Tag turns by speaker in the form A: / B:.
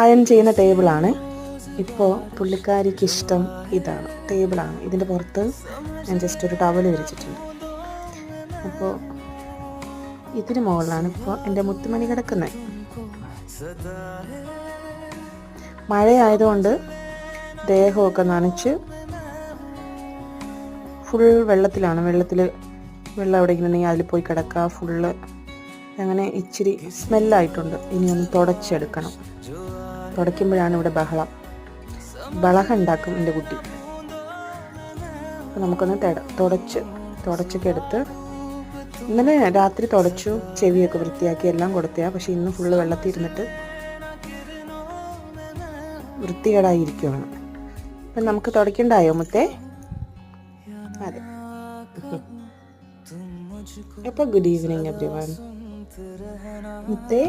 A: Iron ചെയ്യുന്ന ടേബിളാണ്. ഇപ്പോൾ പുള്ളിക്കാരിക്ക് ഇഷ്ടം ഇതാണ്, ടേബിളാണ്. ഇതിൻ്റെ പുറത്ത് ഞാൻ ജസ്റ്റ് ഒരു ടവൽ വിരിച്ചിട്ടുണ്ട്. അപ്പോൾ ഇതിന് മുകളിലാണ് ഇപ്പോൾ എൻ്റെ മുത്തുമണി കിടക്കുന്നത്. മഴയായതുകൊണ്ട് ദേഹമൊക്കെ നനച്ച് ഫുൾ വെള്ളത്തിലാണ്. വെള്ളം എവിടെയെങ്കിലും ഉണ്ടെങ്കിൽ അതിൽ പോയി കിടക്കുക. ഫുള്ള് അങ്ങനെ ഇച്ചിരി സ്മെല്ലായിട്ടുണ്ട്. ഇനി ഒന്ന് തുടച്ചെടുക്കണം. തുടയ്ക്കുമ്പോഴാണ് ഇവിടെ ബഹളം ഉണ്ടാക്കും എൻ്റെ കുട്ടി. അപ്പോൾ നമുക്കൊന്ന് തുടച്ചൊക്കെ എടുത്ത്, ഇന്നലെ രാത്രി തുടച്ചു, ചെവിയൊക്കെ വൃത്തിയാക്കി എല്ലാം കൊടുത്തയാ. പക്ഷെ ഇന്ന് ഫുള്ള് വെള്ളത്തിൽ ഇരുന്നിട്ട് വൃത്തികേടായിരിക്കുവാണ്. അപ്പം നമുക്ക് തുടയ്ക്കണ്ടായോ മുത്തേ? അതെ. അപ്പോൾ ഗുഡ് ഈവനിങ് എവ്രിവൺ. മുത്തേ